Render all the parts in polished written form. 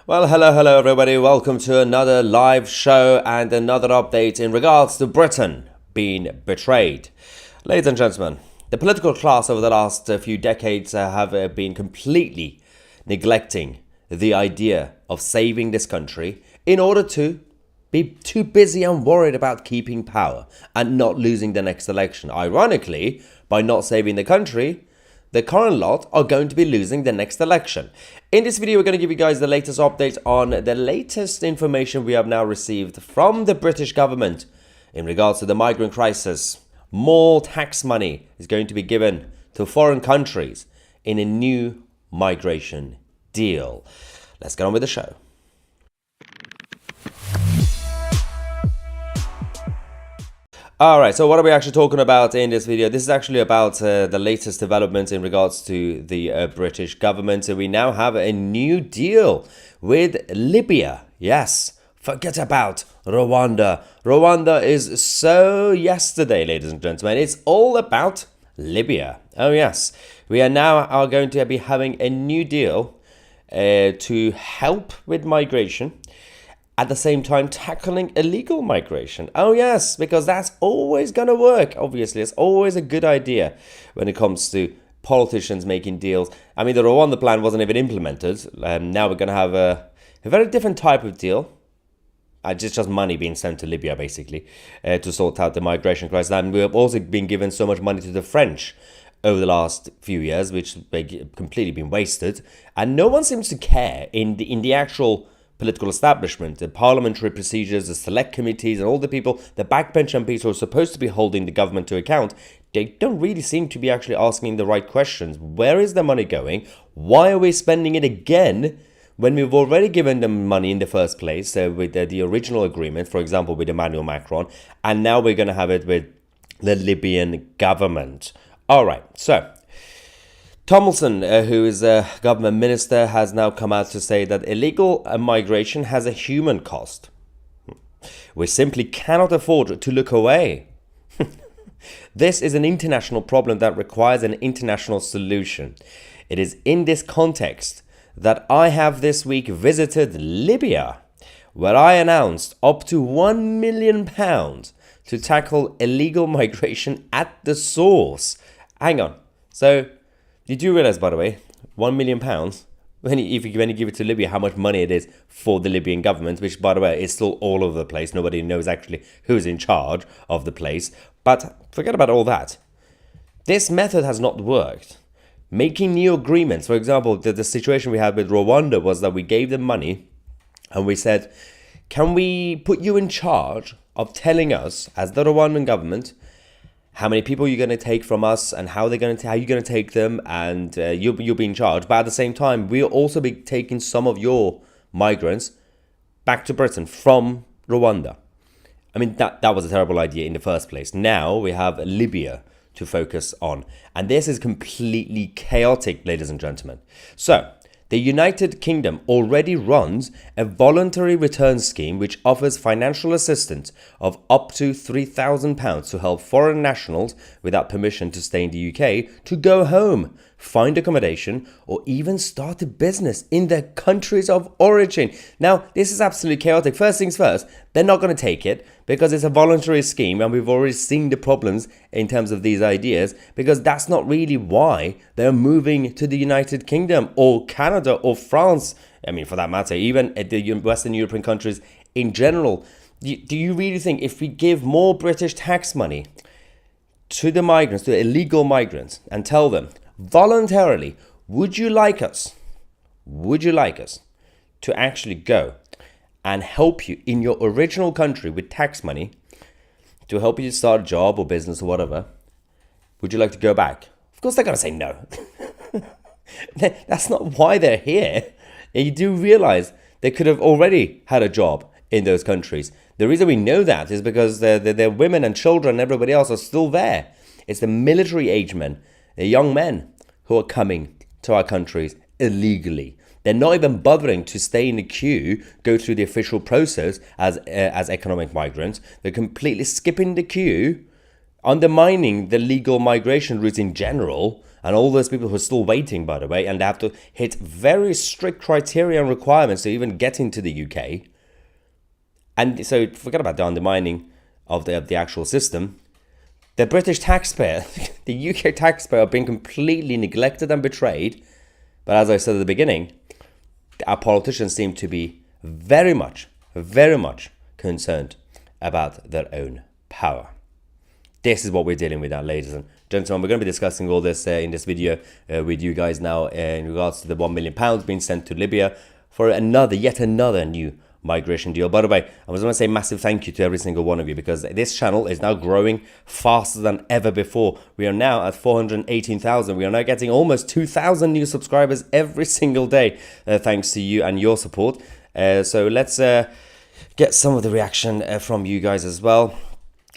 Well, hello everybody. Welcome to another live show and another update in regards to Britain being betrayed. Ladies and gentlemen, the political class over the last few decades have been completely neglecting the idea of saving this country in order to be too busy and worried about keeping power and not losing the next election. Ironically, by not saving the country, the current lot are going to be losing the next election. In this video, we're going to give you guys the latest update on the latest information we have now received from the British government in regards to the migrant crisis. More tax money is going to be given to foreign countries in a new migration deal. Let's get on with the show. Alright, so what are we actually talking about in this video? This is actually about the latest developments in regards to the British government. So we now have a new deal with Libya. Yes, forget about Rwanda. Rwanda is so yesterday, ladies and gentlemen. It's all about Libya. Oh yes, we are now going to be having a new deal to help with migration. At the same time, tackling illegal migration. Oh yes, because that's always going to work, obviously. It's always a good idea when it comes to politicians making deals. I mean, the Rwanda plan wasn't even implemented. Now we're going to have a very different type of deal. Just money being sent to Libya, basically, to sort out the migration crisis. And we have also been given so much money to the French over the last few years, which have completely been wasted. And no one seems to care in the actual political establishment, the parliamentary procedures, the select committees, and all the people, the backbench MPs who are supposed to be holding the government to account. They don't really seem to be actually asking the right questions. Where is the money going? Why are we spending it again when we've already given them money in the first place with the original agreement, for example, with Emmanuel Macron, and now we're going to have it with the Libyan government. All right, so Tomlinson, who is a government minister, has now come out to say that illegal migration has a human cost. We simply cannot afford to look away. This is an international problem that requires an international solution. It is in this context that I have this week visited Libya, where I announced up to £1 million to tackle illegal migration at the source. Hang on. So, did you realize, by the way, £1 million, when you give it to Libya, how much money it is for the Libyan government, which, by the way, is still all over the place. Nobody knows actually who's in charge of the place. But forget about all that. This method has not worked. Making new agreements, for example, the situation we had with Rwanda was that we gave them money and we said, can we put you in charge of telling us, as the Rwandan government, how many people you're going to take from us and how you're going to take them, and you'll be in charge. But at the same time, we'll also be taking some of your migrants back to Britain from Rwanda. I mean, that was a terrible idea in the first place. Now we have Libya to focus on. And this is completely chaotic, ladies and gentlemen. So, the United Kingdom already runs a voluntary return scheme which offers financial assistance of up to £3,000 to help foreign nationals without permission to stay in the UK to go home, find accommodation, or even start a business in their countries of origin. Now, this is absolutely chaotic. First things first, they're not going to take it because it's a voluntary scheme, and we've already seen the problems in terms of these ideas, because that's not really why they're moving to the United Kingdom or Canada or France. I mean, for that matter, even at the Western European countries in general. Do you really think if we give more British tax money to the migrants, to illegal migrants, and tell them voluntarily, would you like us to actually go and help you in your original country with tax money to help you start a job or business or whatever? Would you like to go back? Of course they're going to say no. That's not why they're here. And you do realize they could have already had a job in those countries. The reason we know that is because their women and children and everybody else are still there. It's the military age men, the young men who are coming to our countries illegally. They're not even bothering to stay in the queue, go through the official process as economic migrants. They're completely skipping the queue, undermining the legal migration routes in general, And all those people who are still waiting, by the way, and they have to hit very strict criteria and requirements to even get into the UK. And so forget about the undermining of the actual system. The British taxpayer, the UK taxpayer, are being completely neglected and betrayed. But as I said at the beginning, our politicians seem to be very much concerned about their own power. This is what we're dealing with now, ladies and gentlemen. We're going to be discussing all this in this video with you guys now in regards to the £1 million being sent to Libya for yet another new migration deal. By the way, I was going to say massive thank you to every single one of you, because this channel is now growing faster than ever before. We are now at 418,000. We are now getting almost 2,000 new subscribers every single day, thanks to you and your support. So let's get some of the reaction from you guys as well.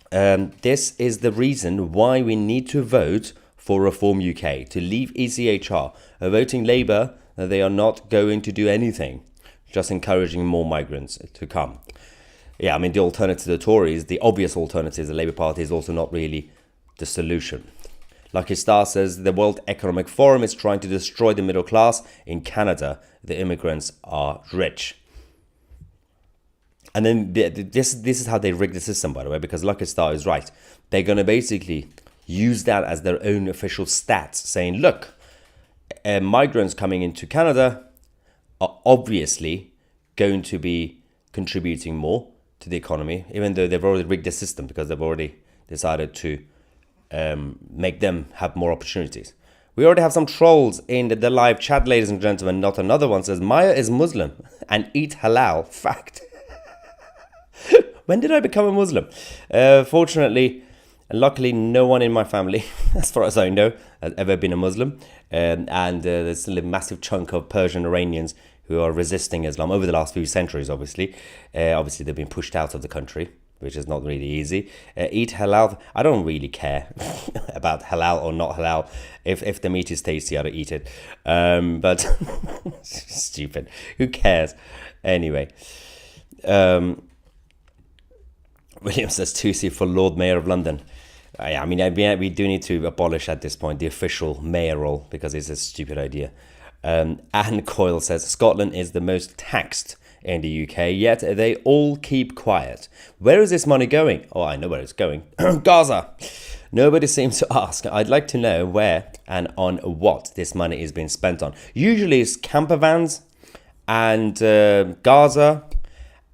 This is the reason why we need to vote for Reform UK, to leave ECHR. Voting Labour, they are not going to do anything, just encouraging more migrants to come. Yeah, I mean, the alternative to the Tories, the obvious alternative, the Labour Party, is also not really the solution. Lucky Star says the World Economic Forum is trying to destroy the middle class. In Canada, the immigrants are rich. And then this is how they rig the system, by the way, because Lucky Star is right. They're going to basically use that as their own official stats, saying, look, migrants coming into Canada are obviously going to be contributing more to the economy, even though they've already rigged the system, because they've already decided to make them have more opportunities. We already have some trolls in the live chat, ladies and gentlemen. Not another one says, Maya is Muslim and eat halal. Fact. When did I become a Muslim? Fortunately, and luckily, no one in my family, as far as I know, has ever been a Muslim. And there's still a massive chunk of Persian Iranians who are resisting Islam over the last few centuries, obviously. Obviously, they've been pushed out of the country, which is not really easy. Eat halal. I don't really care about halal or not halal. If the meat is tasty, I'll eat it. But stupid. Who cares? Anyway. William says Tusi for Lord Mayor of London. I mean, we do need to abolish at this point the official mayoral, because it's a stupid idea. Anne Coyle says Scotland is the most taxed in the UK, yet they all keep quiet. Where is this money going? Oh, I know where it's going. Gaza. Nobody seems to ask. I'd like to know where and on what this money is being spent on. Usually it's camper vans and Gaza,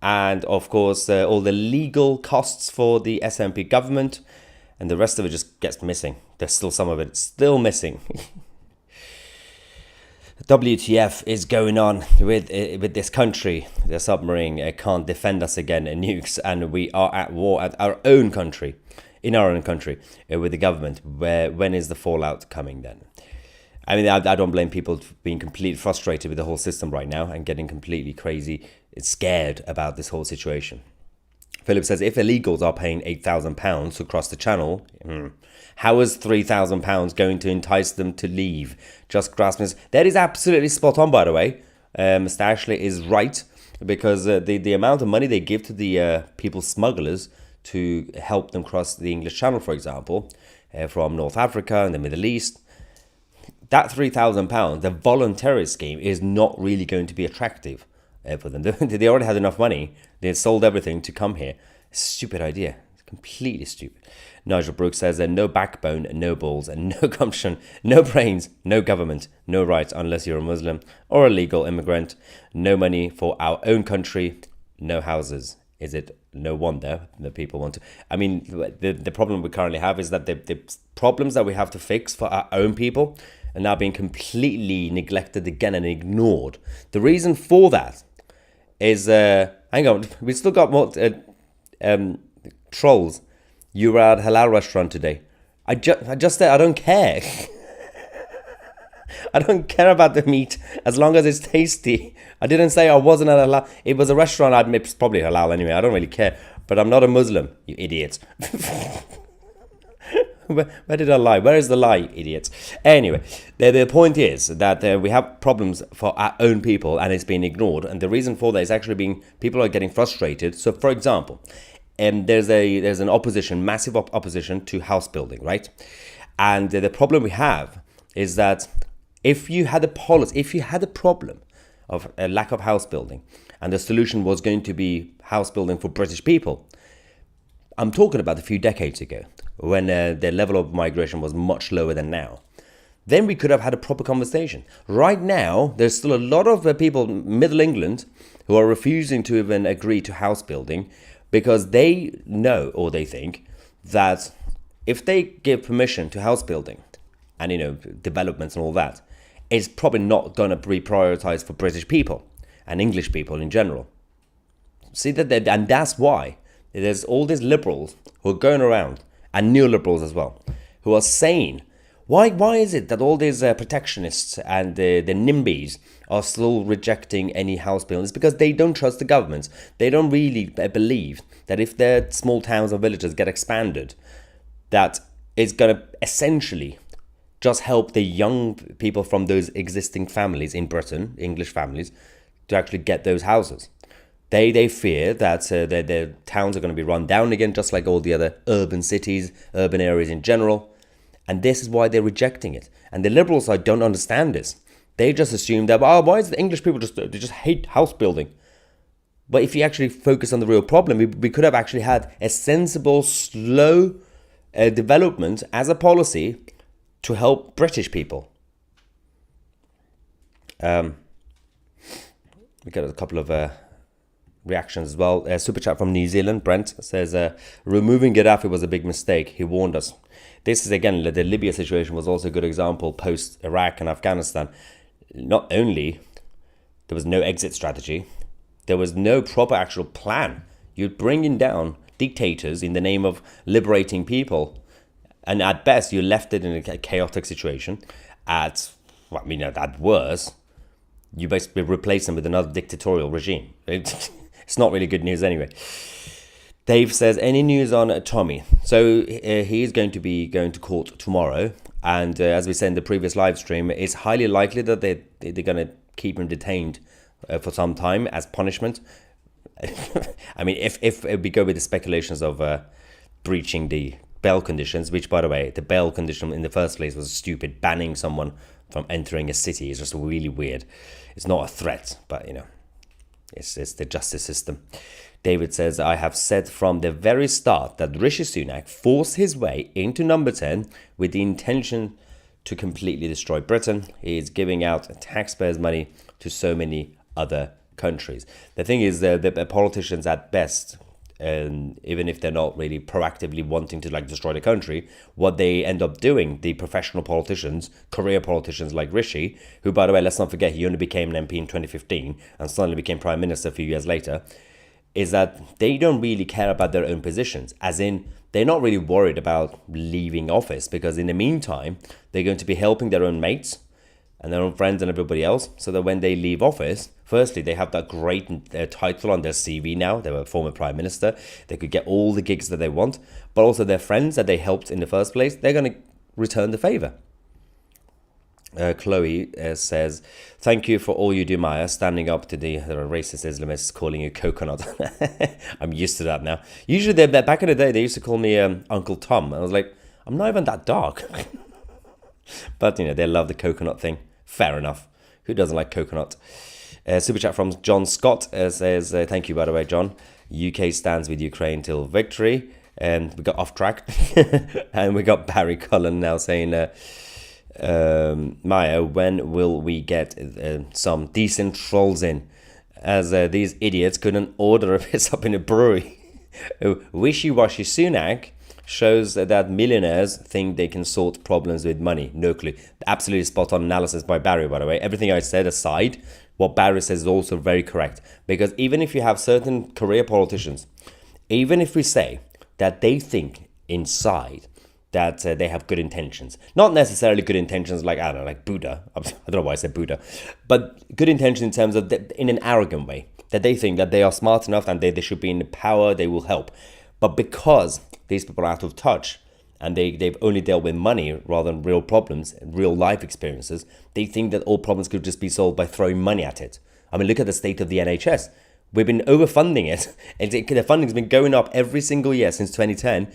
and of course all the legal costs for the SNP government, and the rest of it just gets missing. There's still some of it still missing. WTF is going on with this country. The submarine can't defend us again, nukes, and we are at war at our own country, in our own country, with the government. When is the fallout coming then? I mean, I don't blame people for being completely frustrated with the whole system right now and getting completely crazy, scared about this whole situation. Philip says, if illegals are paying £8,000 to cross the channel, how is £3,000 going to entice them to leave? Just grasping this. That is absolutely spot on, by the way. Mr. Ashley is right, because the amount of money they give to the people smugglers to help them cross the English Channel, for example, from North Africa and the Middle East, that £3,000, the voluntary scheme, is not really going to be attractive for them. They already had enough money. They had sold everything to come here. Stupid idea. It's completely stupid. Nigel Brooks says no backbone, no balls, and no gumption, no brains, no government, no rights unless you're a Muslim or a legal immigrant. No money for our own country, no houses. Is it no wonder that people want to? I mean, the problem we currently have is that the problems that we have to fix for our own people are now being completely neglected again and ignored. The reason for that is, hang on, we still got more trolls. You were at a halal restaurant today. I just said I don't care. I don't care about the meat as long as it's tasty. I didn't say I wasn't at a halal. It was a restaurant. It's probably halal anyway. I don't really care. But I'm not a Muslim, you idiots. Where did I lie? Where is the lie, idiots? Anyway, the point is that we have problems for our own people and it's being ignored. And the reason for that is actually people are getting frustrated. So, for example, there's an opposition, massive opposition to house building, right? And the problem we have is that if you had a policy, if you had a problem of a lack of house building, and the solution was going to be house building for British people, I'm talking about a few decades ago, when the level of migration was much lower than now, then we could have had a proper conversation. Right now, there's still a lot of people in Middle England who are refusing to even agree to house building because they know, or they think, that if they give permission to house building and, developments and all that, it's probably not going to be prioritized for British people and English people in general. See that, and that's why there's all these liberals who are going around, and neoliberals as well, who are saying, why is it that all these protectionists and the NIMBYs are still rejecting any house building? It's because they don't trust the governments. They don't really believe that if their small towns or villages get expanded, that it's going to essentially just help the young people from those existing families in Britain, English families, to actually get those houses. They fear that their towns are going to be run down again, just like all the other urban cities, urban areas in general. And this is why they're rejecting it. And the liberals don't understand this. They just assume that, why is the English people they just hate house building? But if you actually focus on the real problem, we could have actually had a sensible, slow development as a policy to help British people. We got a couple of reactions as well. Super chat from New Zealand. Brent says, removing Gaddafi was a big mistake. He warned us. This is, again, the Libya situation was also a good example post-Iraq and Afghanistan. Not only there was no exit strategy, there was no proper actual plan. You're bringing down dictators in the name of liberating people. And at best, you left it in a chaotic situation. At worst, you basically replace them with another dictatorial regime. It's not really good news anyway. Dave says, any news on Tommy? So he is going to be going to court tomorrow. And as we said in the previous live stream, it's highly likely that they're going to keep him detained for some time as punishment. I mean, if we go with the speculations of breaching the bail conditions, which, by the way, the bail condition in the first place was stupid. Banning someone from entering a city is just really weird. It's not a threat, but, it's the justice system. David says, I have said from the very start that Rishi Sunak forced his way into number 10 with the intention to completely destroy Britain. He is giving out taxpayers' money to so many other countries. The thing is, the politicians at best, even if they're not really proactively wanting to destroy the country, what they end up doing, the professional politicians, career politicians like Rishi, who, by the way, let's not forget, he only became an MP in 2015 and suddenly became Prime Minister a few years later, is that they don't really care about their own positions, as in they're not really worried about leaving office, because in the meantime, they're going to be helping their own mates and their own friends and everybody else, so that when they leave office, firstly, they have that great title on their CV now. They were a former Prime Minister. They could get all the gigs that they want, but also their friends that they helped in the first place, they're going to return the favor. Chloe says, thank you for all you do, Maya, standing up to the racist Islamists calling you coconut. I'm used to that now. Usually, back in the day, they used to call me Uncle Tom. I was like, I'm not even that dark. But, they love the coconut thing. Fair enough. Who doesn't like coconut? Super chat from John Scott says, thank you, by the way, John. UK stands with Ukraine till victory. And we got off track. And we got Barry Cullen now saying, Maya, when will we get some decent trolls in? As these idiots couldn't order a piss up in a brewery. Wishy-washy Sunak shows that millionaires think they can sort problems with money. No clue. Absolutely spot on analysis by Barry, by the way. Everything I said aside, what Barry says is also very correct. Because even if you have certain career politicians, even if we say that they think inside that they have good intentions, not necessarily good intentions like, I don't know, like Buddha. I don't know why I said Buddha, but good intention in terms of in an arrogant way, that they think that they are smart enough and they should be in power, they will help. But because these people are out of touch and they've only dealt with money rather than real problems, real life experiences, they think that all problems could just be solved by throwing money at it. I mean, look at the state of the NHS. We've been overfunding it. The funding's been going up every single year since 2010.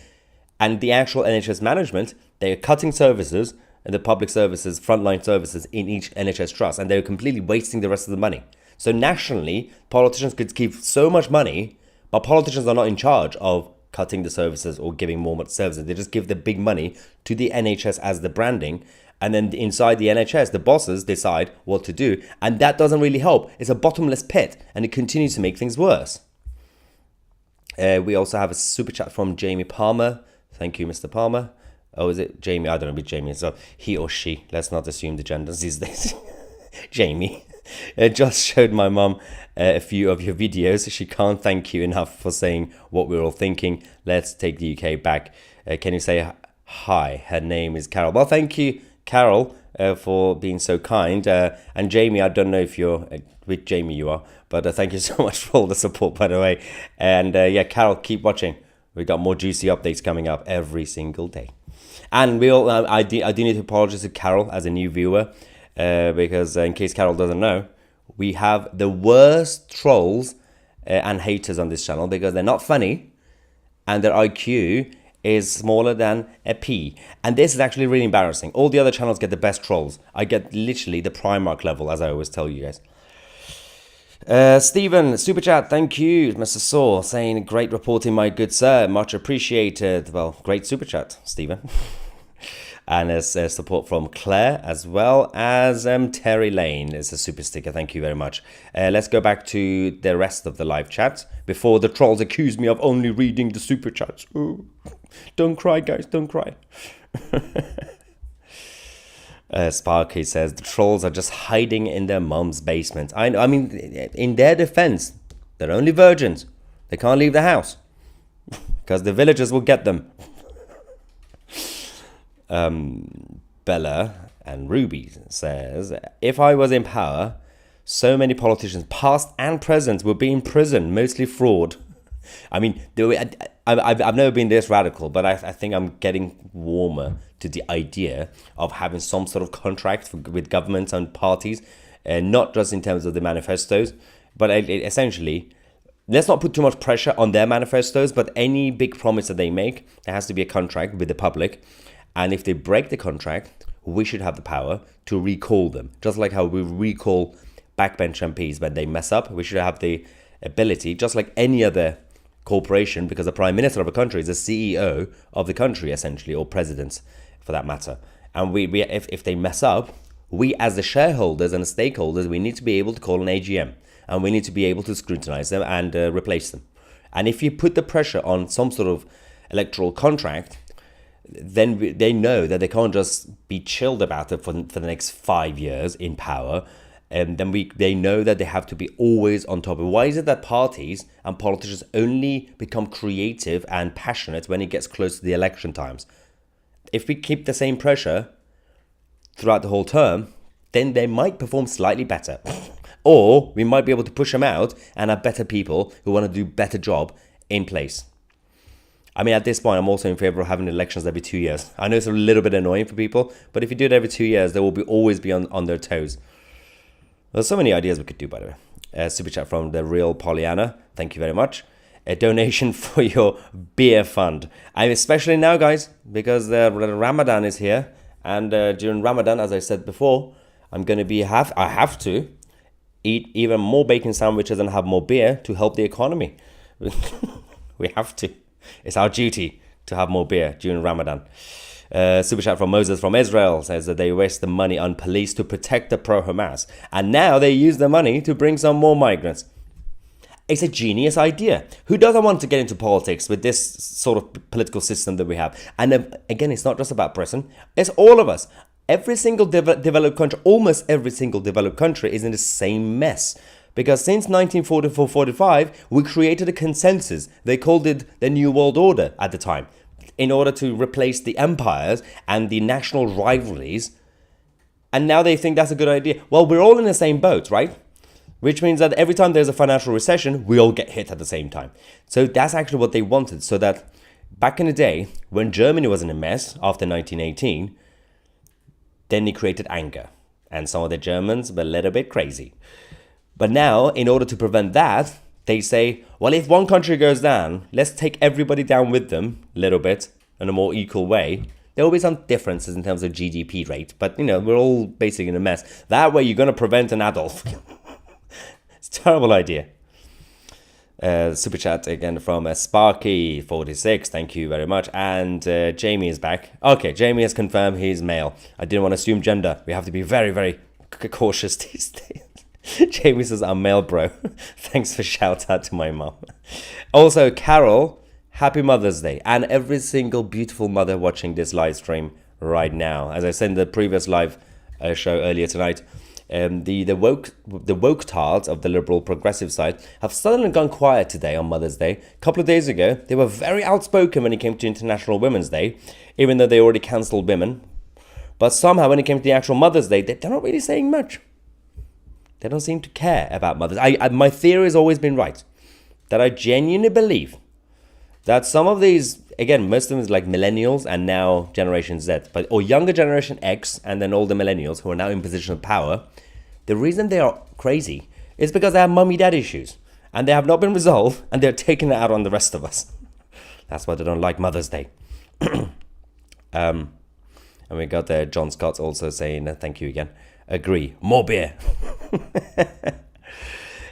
And the actual NHS management, they are cutting services, and the public services, frontline services in each NHS trust, and they're completely wasting the rest of the money. So nationally, politicians could keep so much money, but politicians are not in charge of cutting the services or giving more services. They just give the big money to the NHS as the branding, and then inside the NHS, the bosses decide what to do, and that doesn't really help. It's a bottomless pit, and it continues to make things worse. We also have a super chat from Jamie Palmer. Thank you, Mr. Palmer. Oh, is it Jamie? I don't know if it's Jamie. So he or she. Let's not assume the genders these days. Jamie. Just showed my mum a few of your videos. She can't thank you enough for saying what we're all thinking. Let's take the UK back. Can you say hi? Her name is Carol. Well, thank you, Carol, for being so kind. And Jamie, I don't know if you're with Jamie you are, but thank you so much for all the support, by the way. And yeah, Carol, keep watching. We got more juicy updates coming up every single day. And I do need to apologize to Carol as a new viewer, because in case Carol doesn't know, we have the worst trolls and haters on this channel because they're not funny and their IQ is smaller than a pea. And this is actually really embarrassing. All the other channels get the best trolls. I get literally the Primark level, as I always tell you guys. Stephen, super chat, thank you, Mr. Saw, saying great reporting, my good sir, much appreciated. Well, great super chat, Stephen. And there's support from Claire, as well as Terry Lane is a super sticker. Thank you very much. Let's go back to the rest of the live chat before the trolls accuse me of only reading the super chats. Ooh. Don't cry, guys, don't cry. Sparky says the trolls are just hiding in their mum's basement. I mean, in their defense, they're only virgins. They can't leave the house because the villagers will get them. Bella and Ruby says, if I was in power, so many politicians, past and present, would be in prison, mostly fraud. I mean, I've never been this radical, but I think I'm getting warmer to the idea of having some sort of contract with governments and parties, not just in terms of the manifestos, but essentially, let's not put too much pressure on their manifestos, but any big promise that they make, there has to be a contract with the public. And if they break the contract, we should have the power to recall them. Just like how we recall backbench MPs when they mess up, we should have the ability, just like any other corporation, because the prime minister of a country is the CEO of the country, essentially, or president for that matter. And if they mess up, we as the shareholders and the stakeholders, we need to be able to call an AGM, and we need to be able to scrutinize them and replace them. And if you put the pressure on some sort of electoral contract, then they know that they can't just be chilled about it for the next 5 years in power. And then they know that they have to be always on top of it. Why is it that parties and politicians only become creative and passionate when it gets close to the election times? If we keep the same pressure throughout the whole term, then they might perform slightly better. Or we might be able to push them out and have better people who want to do a better job in place. I mean, at this point, I'm also in favor of having elections every 2 years. I know it's a little bit annoying for people, but if you do it every 2 years, they will always be on their toes. There's so many ideas we could do, by the way. Super chat from the real Pollyanna. Thank you very much. A donation for your beer fund. And especially now, guys, because the Ramadan is here. And during Ramadan, as I said before, I'm going to be I have to eat even more bacon sandwiches and have more beer to help the economy. We have to. It's our duty to have more beer during Ramadan. Super chat from Moses from Israel says that they waste the money on police to protect the pro-Hamas. And now they use the money to bring some more migrants. It's a genius idea. Who doesn't want to get into politics with this sort of political system that we have? And again, it's not just about Britain. It's all of us. Every single developed country, almost every single developed country is in the same mess. Because since 1944-45, we created a consensus. They called it the New World Order at the time, in order to replace the empires and the national rivalries. And now they think that's a good idea. Well, we're all in the same boat, right? Which means that every time there's a financial recession, we all get hit at the same time. So that's actually what they wanted. So that back in the day, when Germany was in a mess after 1918, then they created anger. And some of the Germans were a little bit crazy. But now, in order to prevent that, they say, well, if one country goes down, let's take everybody down with them a little bit in a more equal way. There will be some differences in terms of GDP rate, but, we're all basically in a mess. That way, you're going to prevent an Adolf. It's a terrible idea. Super chat again from Sparky46. Thank you very much. And Jamie is back. Okay, Jamie has confirmed he's male. I didn't want to assume gender. We have to be very, very cautious these days. Jamie says, I'm male, bro. Thanks for shout out to my mom. Also, Carol, happy Mother's Day. And every single beautiful mother watching this live stream right now. As I said in the previous live show earlier tonight, the woke tards of the liberal progressive side have suddenly gone quiet today on Mother's Day. A couple of days ago, they were very outspoken when it came to International Women's Day, even though they already cancelled women. But somehow when it came to the actual Mother's Day, they're not really saying much. They don't seem to care about mothers. My theory has always been right, that I genuinely believe that some of these, again, most of them is like millennials and now Generation Z, or younger Generation X and then older millennials who are now in position of power. The reason they are crazy is because they have mummy-dad issues and they have not been resolved and they're taking it out on the rest of us. That's why they don't like Mother's Day. And we got there John Scott also saying, thank you again. Agree. More beer.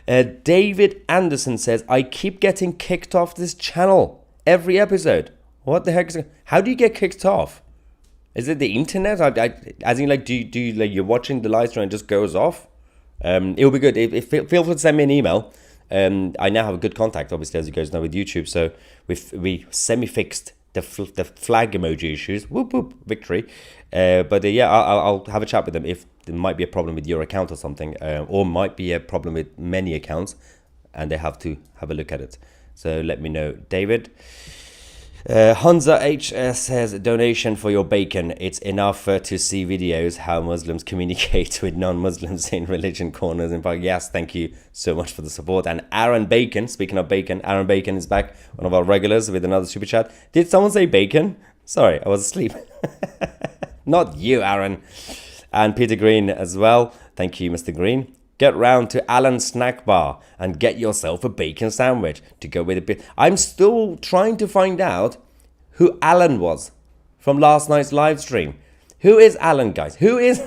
David Anderson says, I keep getting kicked off this channel every episode. What the heck is it? How do you get kicked off? Is it the internet? As in, like, do you like you're watching the live stream and it just goes off? It'll be good. Feel free to send me an email. I now have a good contact, obviously, as you guys know, with YouTube. So we semi-fixed the flag emoji issues. Whoop whoop, victory. But yeah, I'll have a chat with them if there might be a problem with your account or something, or might be a problem with many accounts, and they have to have a look at it. So let me know, David. Hansa H says, donation for your bacon. It's enough to see videos how Muslims communicate with non-Muslims in religion corners. In fact, yes, thank you so much for the support. And Aaron Bacon, speaking of bacon, Aaron Bacon is back, one of our regulars, with another super chat. Did someone say bacon? Sorry, I was asleep. Not you, Aaron. And Peter Green as well. Thank you, Mr. Green. Get round to Alan's snack bar and get yourself a bacon sandwich to go with a bit. I'm still trying to find out who Alan was from last night's live stream. Who is Alan, guys? Who is?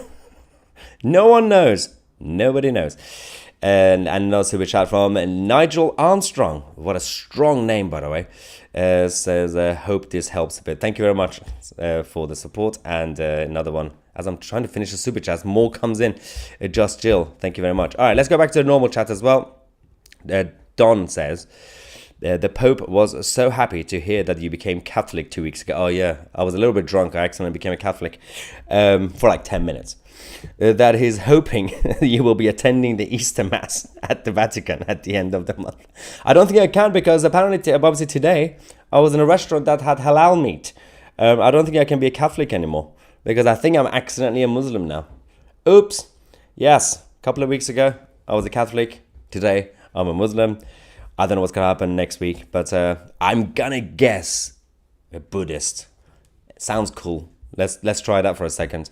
No one knows. Nobody knows. And another super chat from Nigel Armstrong. What a strong name, by the way. Says, hope this helps a bit. Thank you very much for the support. And another one. As I'm trying to finish the super chats, more comes in. Just Jill, thank you very much. All right, let's go back to the normal chat as well. Don says, the Pope was so happy to hear that you became Catholic 2 weeks ago. Oh yeah, I was a little bit drunk. I accidentally became a Catholic for like 10 minutes. That he's hoping you will be attending the Easter Mass at the Vatican at the end of the month. I don't think I can, because apparently, obviously today, I was in a restaurant that had halal meat. I don't think I can be a Catholic anymore, because I think I'm accidentally a Muslim now. Oops. Yes, a couple of weeks ago, I was a Catholic. Today, I'm a Muslim. I don't know what's going to happen next week, but I'm going to guess a Buddhist. It sounds cool. Let's try that for a second.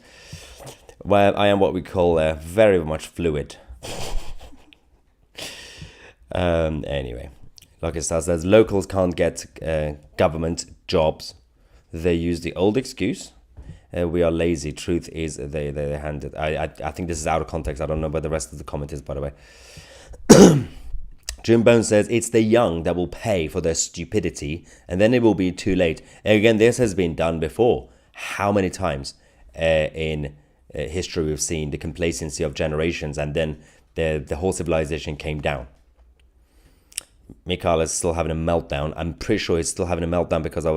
Well, I am what we call very much fluid. Anyway, like it says, locals can't get government jobs. They use the old excuse. We are lazy. Truth is they hand it. I think this is out of context. I don't know where the rest of the comment is, by the way. Jim Bone says, it's the young that will pay for their stupidity, and then it will be too late. And again, this has been done before. How many times in history we've seen the complacency of generations, and then the whole civilization came down. Mikhail is still having a meltdown. I'm pretty sure he's still having a meltdown because I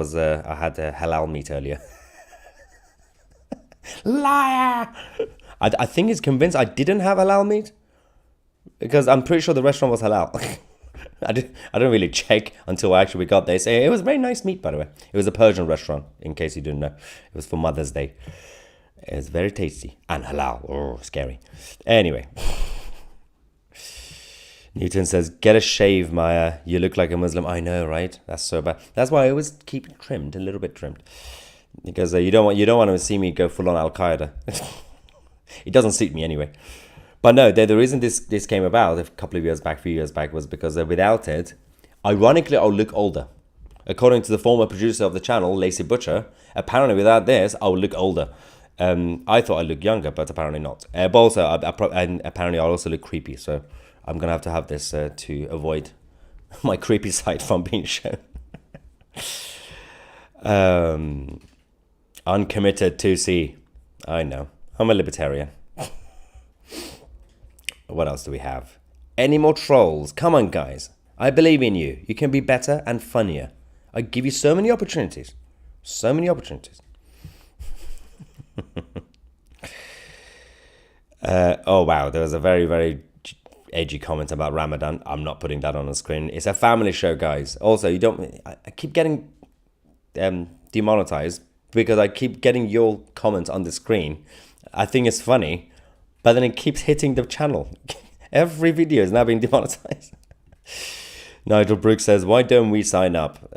had halal meat earlier. Liar! I think he's convinced I didn't have halal meat, because I'm pretty sure the restaurant was halal. I didn't really check until we got there. So it was very nice meat, by the way. It was a Persian restaurant, in case you didn't know. It was for Mother's Day. It was very tasty and halal. Oh, scary. Anyway. Newton says, get a shave, Maya. You look like a Muslim. I know, right? That's so bad. That's why I always keep it trimmed, a little bit trimmed. Because you don't want to see me go full on Al-Qaeda. It doesn't suit me anyway. But no, the reason this came about a few years back, was because without it, ironically, I'll look older. According to the former producer of the channel, Lacey Butcher, apparently without this, I would look older. I thought I looked younger, but apparently not. But also, and apparently I also look creepy, so I'm going to have this to avoid my creepy side from being shown. Uncommitted 2C. I know. I'm a libertarian. What else do we have? Any more trolls? Come on, guys. I believe in you. You can be better and funnier. I give you so many opportunities. So many opportunities. Oh, wow. There was a very, very edgy comment about Ramadan. I'm not putting that on the screen. It's a family show, guys. Also, you don't... I keep getting demonetized because I keep getting your comments on the screen. I think it's funny, but then it keeps hitting the channel. Every video is now being demonetized. Nigel Brooks says, why don't we sign up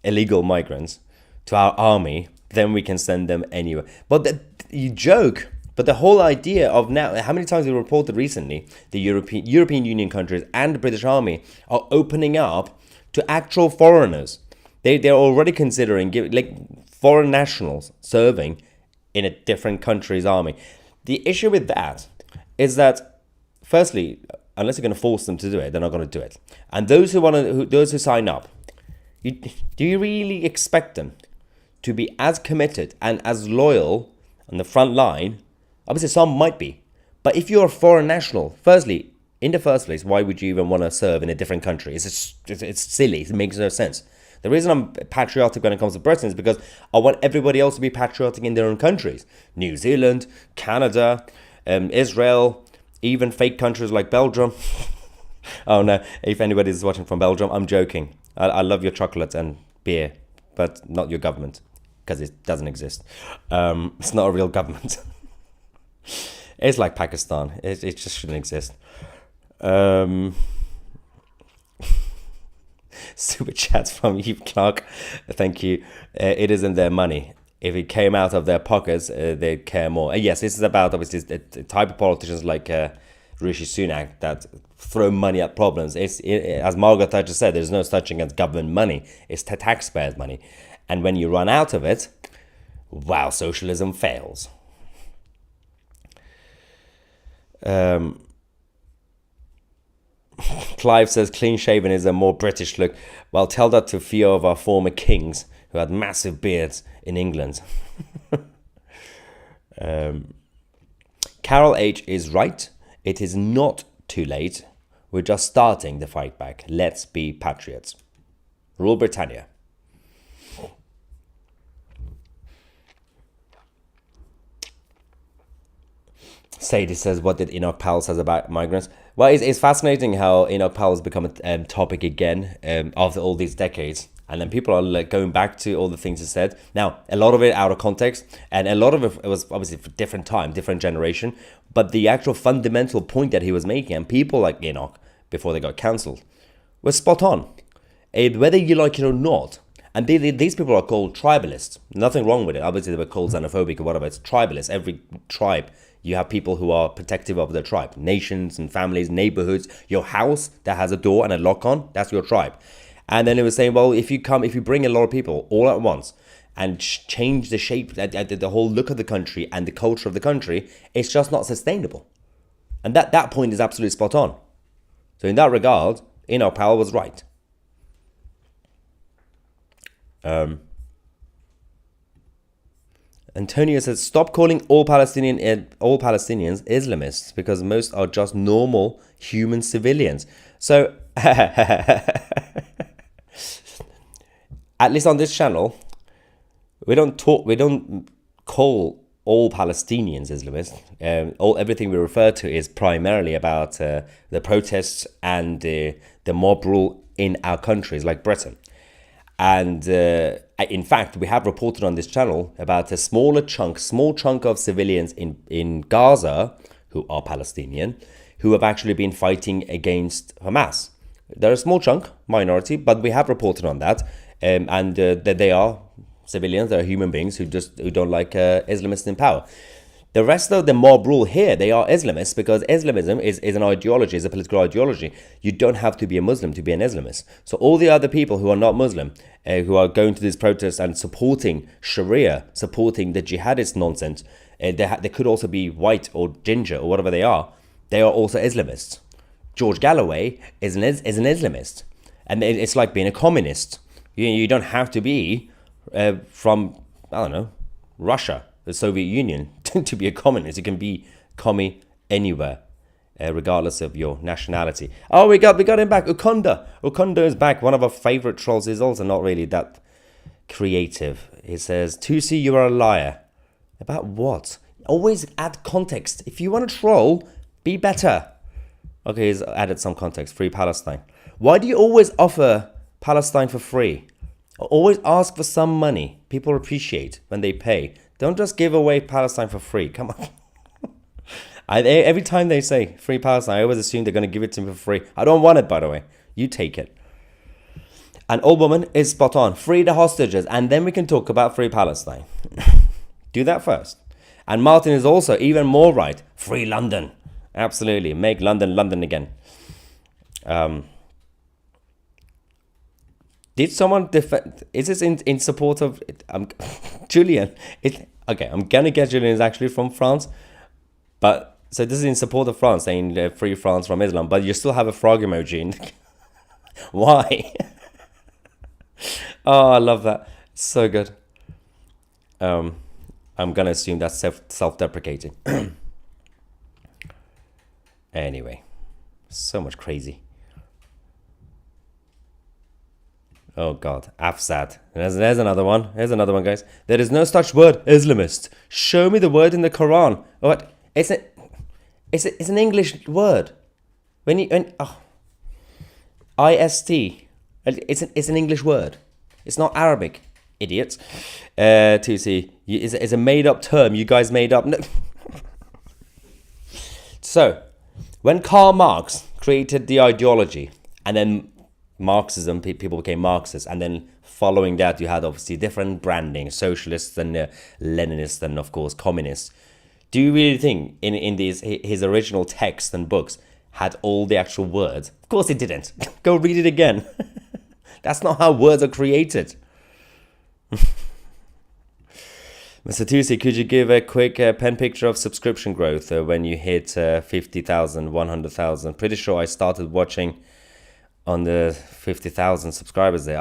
illegal migrants to our army? Then we can send them anywhere. But you joke. But the whole idea of now, how many times we reported recently, the European Union countries and the British Army are opening up to actual foreigners. They're already considering foreign nationals serving in a different country's army. The issue with that is that, firstly, unless you're going to force them to do it, they're not going to do it. And those who sign up, do you really expect them to be as committed and as loyal on the front line? Obviously, some might be. But if you're a foreign national, firstly, in the first place, why would you even want to serve in a different country? It's silly. It makes no sense. The reason I'm patriotic when it comes to Britain is because I want everybody else to be patriotic in their own countries. New Zealand, Canada, Israel, even fake countries like Belgium. Oh no, if anybody is watching from Belgium, I'm joking. I love your chocolate and beer, but not your government, because it doesn't exist. It's not a real government. It's like Pakistan. It just shouldn't exist. Super chats from Eve Clark. Thank you. It isn't their money. If it came out of their pockets, they'd care more. Yes, this is about, obviously, the type of politicians like Rishi Sunak that throw money at problems. As Margaret Thatcher said, there's no such thing as government money. It's taxpayers' money. And when you run out of it, wow, socialism fails. Clive says clean-shaven is a more British look. Well, tell that to a few of our former kings who had massive beards in England. Carol H. is right. It is not too late. We're just starting the fight back. Let's be patriots. Rule Britannia. Sadie says, what did Enoch Powell says about migrants? Well, it's fascinating how Enoch Powell has become a topic again after all these decades. And then people are going back to all the things he said. Now, a lot of it out of context, and a lot of it was obviously for different time, different generation. But the actual fundamental point that he was making, and people like Enoch, before they got cancelled, was spot on. Whether you like it or not. And these people are called tribalists. Nothing wrong with it. Obviously, they were called xenophobic or whatever. It's tribalists. Every tribe, you have people who are protective of their tribe. Nations and families, neighborhoods. Your house that has a door and a lock on, that's your tribe. And then it was saying, well, if you bring a lot of people all at once and change the shape, the whole look of the country and the culture of the country, it's just not sustainable. And that point is absolutely spot on. So in that regard, Enoch Powell was right. Antonio says, stop calling all Palestinians Islamists because most are just normal human civilians. So, at least on this channel, we don't call all Palestinians Islamists. Everything we refer to is primarily about the protests and the mob rule in our countries like Britain. And in fact, we have reported on this channel about a small chunk of civilians in Gaza who are Palestinian, who have actually been fighting against Hamas. They're a small chunk, minority, but we have reported on that. That they are civilians, they are human beings who don't like Islamists in power. The rest of the mob rule here, they are Islamists, because Islamism is an ideology, is a political ideology. You don't have to be a Muslim to be an Islamist. So all the other people who are not Muslim, who are going to these protests and supporting Sharia, supporting the jihadist nonsense, they could also be white or ginger or whatever they are also Islamists. George Galloway is an Islamist. And it's like being a communist. You don't have to be from, I don't know, Russia, the Soviet Union, to be a communist. You can be commie anywhere, regardless of your nationality. Oh, we got him back. Ukunda is back. One of our favorite trolls. Is also not really that creative. He says, "Tusi, you are a liar." About what? Always add context. If you want to troll, be better. Okay, he's added some context. Free Palestine. Why do you always offer Palestine for free? Always ask for some money. People appreciate when they pay. Don't just give away Palestine for free. Come on. Every time they say free Palestine, I always assume they're going to give it to me for free. I don't want it, by the way. You take it. An old woman is spot on. Free the hostages, and then we can talk about free Palestine. Do that first. And Martin is also even more right. Free London. Absolutely. Make London London again. Did someone defend? Is this in support of Julian? Okay, I'm gonna guess Julian is actually from France, but so this is in support of France, saying free France from Islam. But you still have a frog emoji. In. Why? Oh, I love that. So good. I'm gonna assume that's self-deprecating. Anyway, so much crazy. Oh God, Afsad. There's another one. Here's another one, guys. There is no such word, Islamist. Show me the word in the Quran. What? It's an English word. IST. It's an English word. It's not Arabic, idiots. Tusi, it's a made-up term. You guys made up. No. So, when Karl Marx created the ideology, and then Marxism, people became Marxists, and then following that you had obviously different branding, socialists and Leninists and of course communists. Do you really think in his original text and books had all the actual words? Of course it didn't. Go read it again. That's not how words are created. Mr. Tusi, could you give a quick pen picture of subscription growth when you hit 50,000, 100,000? Pretty sure I started watching on the 50,000 subscribers there.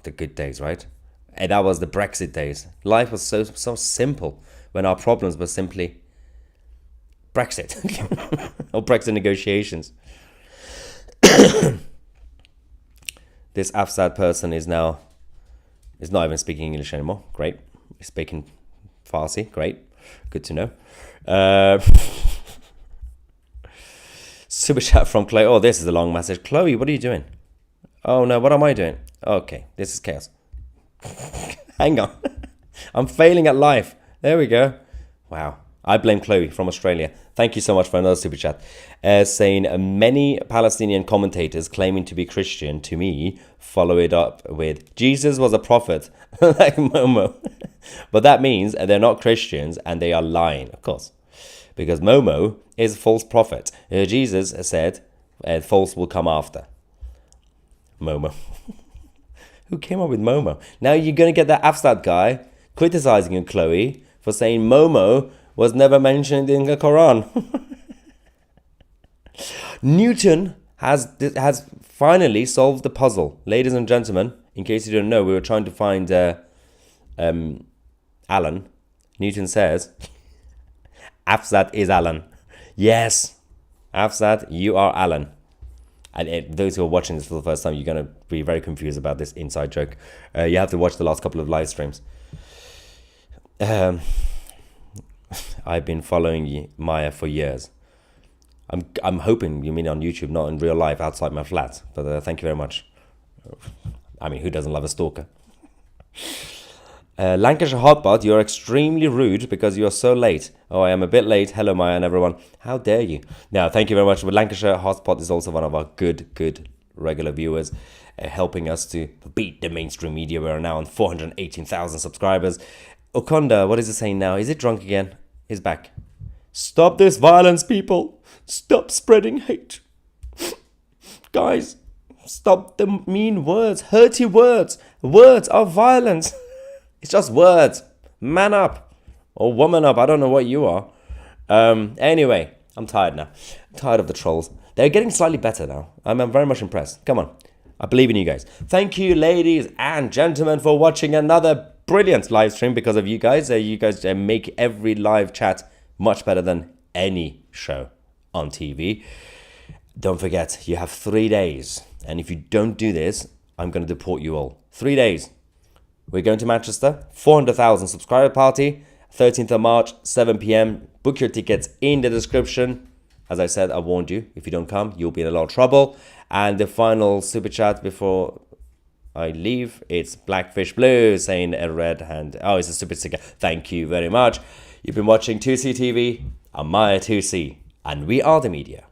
The good days, right? And that was the Brexit days. Life was so simple when our problems were simply Brexit or Brexit negotiations. This Afsad person is not even speaking English anymore. Great. He's speaking Farsi. Great. Good to know. Super chat from Chloe. Oh, this is a long message. Chloe, what are you doing? Oh no, what am I doing? Okay, this is chaos. Hang on. I'm failing at life. There we go. Wow. I blame Chloe from Australia. Thank you so much for another super chat. Saying many Palestinian commentators claiming to be Christian to me follow it up with Jesus was a prophet like Momo. But that means they're not Christians and they are lying, of course. Because Momo is a false prophet. Jesus said false will come after. Momo. Who came up with Momo? Now you're going to get that Afsad guy criticizing you, Chloe, for saying Momo was never mentioned in the Quran. Newton has finally solved the puzzle. Ladies and gentlemen, in case you don't know, we were trying to find Alan. Newton says, Afsad is Alan. Yes, Afsad, you are Alan. And those who are watching this for the first time, you're going to be very confused about this inside joke. You have to watch the last couple of live streams. I've been following you, Maya, for years. I'm hoping you mean on YouTube, not in real life outside my flat. But thank you very much. I mean, who doesn't love a stalker? Lancashire Hotbot, you're extremely rude because you're so late. Oh, I am a bit late. Hello, Maya and everyone. How dare you? Now, thank you very much. But Lancashire Hotbot is also one of our good regular viewers, helping us to beat the mainstream media. We are now on 418,000 subscribers. Okonda, what is it saying now? Is it drunk again? He's back. Stop this violence, people. Stop spreading hate. Guys, stop the mean words, hurty words. Words are violence. It's just words. Man up. Or woman up. I don't know what you are. Anyway, I'm tired now. I'm tired of the trolls. They're getting slightly better now. I'm very much impressed. Come on. I believe in you guys. Thank you, ladies and gentlemen, for watching another brilliant live stream. Because of you guys. You guys make every live chat much better than any show on TV. Don't forget, you have 3 days. And if you don't do this, I'm going to deport you all. 3 days. We're going to Manchester. 400,000 subscriber party. 13th of March, 7 p.m. Book your tickets in the description. As I said, I warned you. If you don't come, you'll be in a lot of trouble. And the final super chat before I leave, it's Blackfish Blue saying a red hand. Oh, it's a super sticker. Thank you very much. You've been watching 2C TV. I'm Maya 2C. And we are the media.